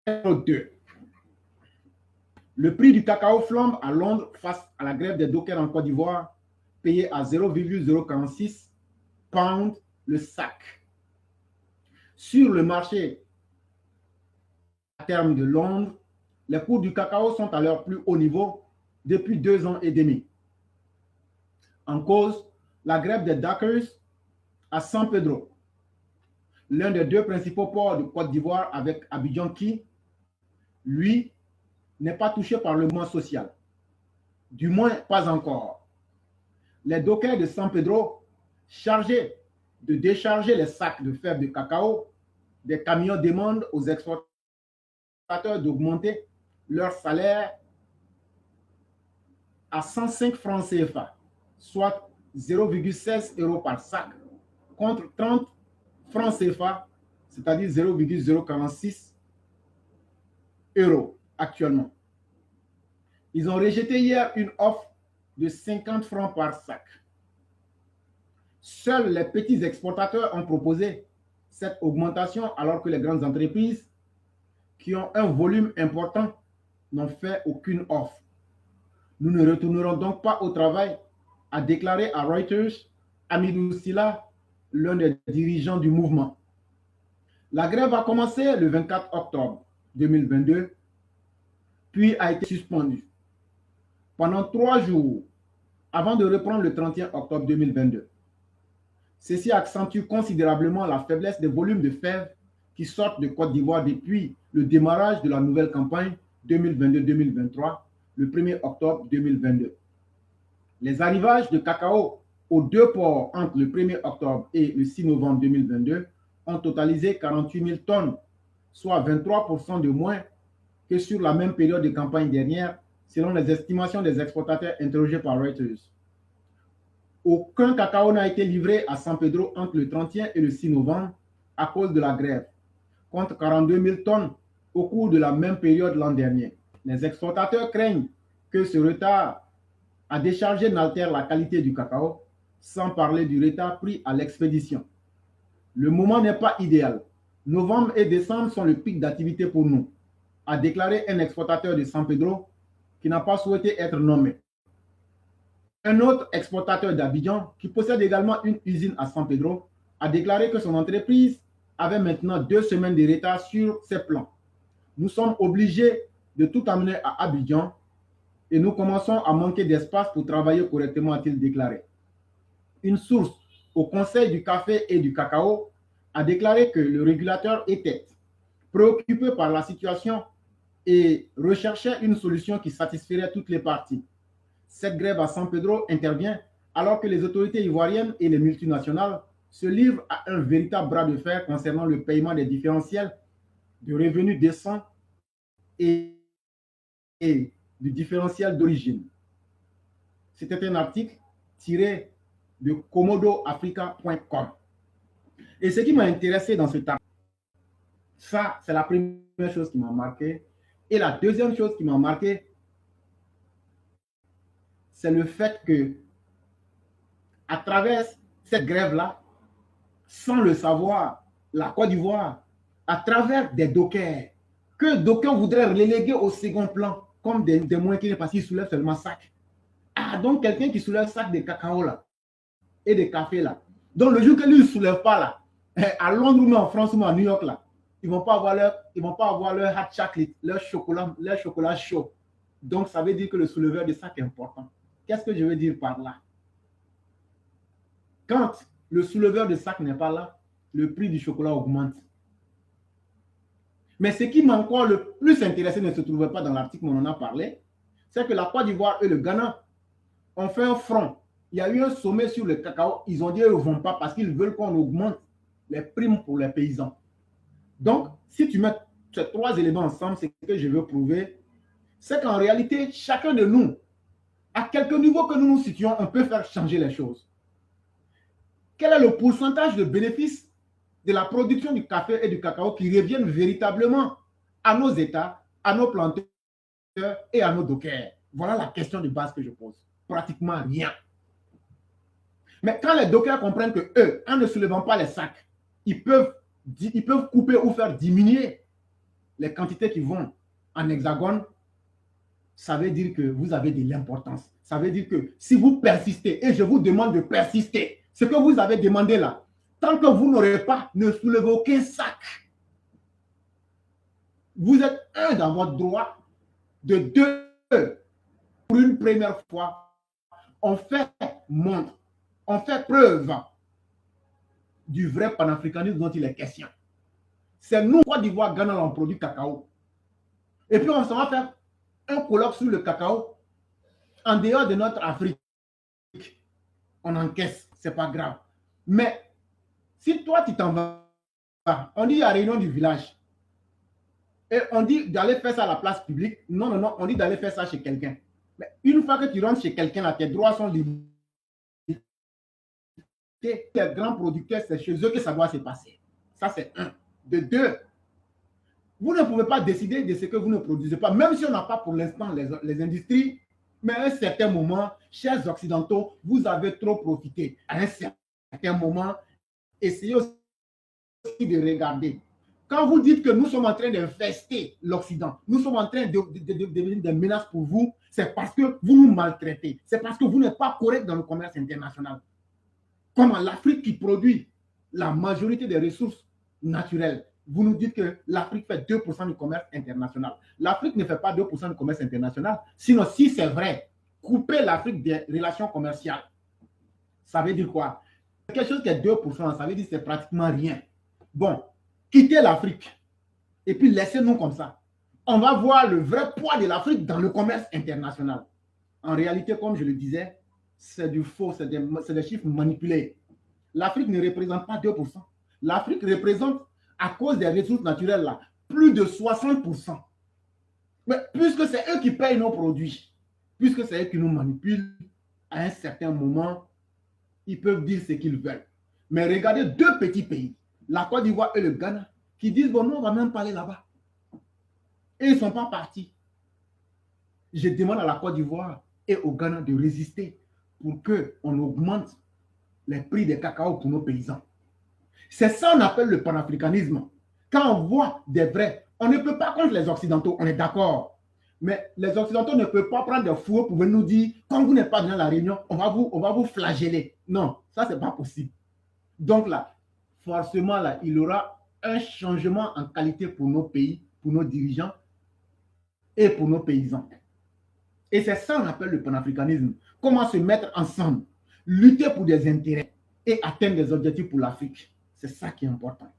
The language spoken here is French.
2. Le prix du cacao flambe à Londres face à la grève des dockers en Côte d'Ivoire, payé à 0,046 pounds le sac. Sur le marché à terme de Londres, les cours du cacao sont à leur plus haut niveau depuis 2 ans et demi. En cause, la grève des dockers à San Pedro, l'un des 2 principaux ports de Côte d'Ivoire avec Abidjan qui, lui, n'est pas touché par le mouvement social. Du moins, pas encore. Les dockers de San Pedro, chargés de décharger les sacs de fèves de cacao, des camions demandent aux exportateurs d'augmenter leur salaire à 105 francs CFA, soit 0,16 € par sac, contre 30 francs CFA, c'est-à-dire 0,046 € actuellement. Ils ont rejeté hier une offre de 50 francs par sac. Seuls les petits exportateurs ont proposé cette augmentation alors que les grandes entreprises qui ont un volume important n'ont fait aucune offre. Nous ne retournerons donc pas au travail, a déclaré à Reuters Hamidou Sylla, l'un des dirigeants du mouvement. La grève a commencé le 24 octobre 2022, puis a été suspendue pendant 3 jours avant de reprendre le 31 octobre 2022. Ceci accentue considérablement la faiblesse des volumes de fèves qui sortent de Côte d'Ivoire depuis le démarrage de la nouvelle campagne 2022-2023, le 1er octobre 2022. Les arrivages de cacao aux 2 ports entre le 1er octobre et le 6 novembre 2022 ont totalisé 48 000 tonnes, soit 23% de moins que sur la même période de campagne dernière, selon les estimations des exportateurs interrogés par Reuters. Aucun cacao n'a été livré à San Pedro entre le 31 et le 6 novembre à cause de la grève, contre 42 000 tonnes au cours de la même période l'an dernier. Les exportateurs craignent que ce retard à décharger n'altère la qualité du cacao, sans parler du retard pris à l'expédition. Le moment n'est pas idéal. Novembre et décembre sont le pic d'activité pour nous, a déclaré un exportateur de San Pedro qui n'a pas souhaité être nommé. Un autre exportateur d'Abidjan, qui possède également une usine à San Pedro, a déclaré que son entreprise avait maintenant 2 semaines de retard sur ses plans. Nous sommes obligés de tout amener à Abidjan et nous commençons à manquer d'espace pour travailler correctement, a-t-il déclaré. Une source au Conseil du café et du cacao a déclaré que le régulateur était préoccupé par la situation et recherchait une solution qui satisferait toutes les parties. Cette grève à San Pedro intervient alors que les autorités ivoiriennes et les multinationales se livrent à un véritable bras de fer concernant le paiement des différentiels de revenus décents et du différentiel d'origine. C'était un article tiré de komodoafrica.com. Et ce qui m'a intéressé dans cet article, ça, c'est la première chose qui m'a marqué. Et la deuxième chose qui m'a marqué, c'est le fait que, à travers cette grève-là, sans le savoir, la Côte d'Ivoire, à travers des dockers, que d'aucuns voudraient reléguer au second plan, comme des moins qui n'est pas si soulèvent seulement sac. Ah, donc quelqu'un qui soulève sac de cacao là, et de café là. Donc le jour que lui ne soulève pas là, à Londres ou en France ou à New York là, ils ne vont pas avoir leur hot chocolate, leur chocolat chaud. Donc ça veut dire que le souleveur de sac est important. Qu'est-ce que je veux dire par là? Quand le souleveur de sac n'est pas là, le prix du chocolat augmente. Mais ce qui m'a encore le plus intéressé ne se trouvait pas dans l'article, mais on en a parlé, c'est que la Côte d'Ivoire et le Ghana ont fait un front. Il y a eu un sommet sur le cacao. Ils ont dit qu'ils ne vont pas parce qu'ils veulent qu'on augmente les primes pour les paysans. Donc, si tu mets ces 3 éléments ensemble, ce que je veux prouver, c'est qu'en réalité, chacun de nous, à quelque niveau que nous nous situons, on peut faire changer les choses. Quel est le pourcentage de bénéfices de la production du café et du cacao qui reviennent véritablement à nos États, à nos planteurs et à nos dockers? Voilà la question de base que je pose. Pratiquement rien. Mais quand les dockers comprennent que eux, en ne soulevant pas les sacs, ils peuvent couper ou faire diminuer les quantités qui vont en hexagone, ça veut dire que vous avez de l'importance. Ça veut dire que si vous persistez, et je vous demande de persister, ce que vous avez demandé là, tant que vous n'aurez pas, ne soulevez aucun sac. Vous êtes un dans votre droit, de deux, pour une première fois, on fait montre, on fait preuve du vrai panafricanisme dont il est question. C'est nous, Côte d'Ivoire, Ghana, on produit cacao. Et puis on s'en va faire un colloque sur le cacao en dehors de notre Afrique. On encaisse, c'est pas grave. Mais si toi, tu t'en vas, on dit à la réunion du village, et on dit d'aller faire ça à la place publique. Non, non, non, on dit d'aller faire ça chez quelqu'un. Mais une fois que tu rentres chez quelqu'un, là, tes droits sont limités. Les grands producteurs, c'est chez eux que ça doit se passer. Ça, c'est un. De deux, vous ne pouvez pas décider de ce que vous ne produisez pas, même si on n'a pas pour l'instant les industries, mais à un certain moment, chers Occidentaux, vous avez trop profité. À un certain moment, essayez aussi de regarder. Quand vous dites que nous sommes en train d'infester l'Occident, nous sommes en train de devenir des menaces pour vous, c'est parce que vous nous maltraitez. C'est parce que vous n'êtes pas correct dans le commerce international. Comme l'Afrique qui produit la majorité des ressources naturelles, vous nous dites que l'Afrique fait 2% du commerce international. L'Afrique ne fait pas 2% du commerce international. Sinon, si c'est vrai, couper l'Afrique des relations commerciales, ça veut dire quoi? Quelque chose qui est 2%, ça veut dire que c'est pratiquement rien. Bon, quittez l'Afrique et puis laissez-nous comme ça. On va voir le vrai poids de l'Afrique dans le commerce international. En réalité, comme je le disais, c'est du faux, c'est des chiffres manipulés. L'Afrique ne représente pas 2%. L'Afrique représente, à cause des ressources naturelles, là, plus de 60%. Mais puisque c'est eux qui payent nos produits, puisque c'est eux qui nous manipulent, à un certain moment, ils peuvent dire ce qu'ils veulent. Mais regardez deux petits pays, la Côte d'Ivoire et le Ghana, qui disent, bon, nous, on ne va même pas aller là-bas. Et ils ne sont pas partis. Je demande à la Côte d'Ivoire et au Ghana de résister pour qu'on augmente les prix des cacao pour nos paysans. C'est ça qu'on appelle le panafricanisme. Quand on voit des vrais, on ne peut pas contre les Occidentaux, on est d'accord. Mais les Occidentaux ne peuvent pas prendre des fous pour venir nous dire, quand vous n'êtes pas dans la réunion, on va vous flageller. Non, ça, ce n'est pas possible. Donc là, forcément, là, il y aura un changement en qualité pour nos pays, pour nos dirigeants et pour nos paysans. Et c'est ça qu'on appelle le panafricanisme. Comment se mettre ensemble, lutter pour des intérêts et atteindre des objectifs pour l'Afrique. C'est ça qui est important.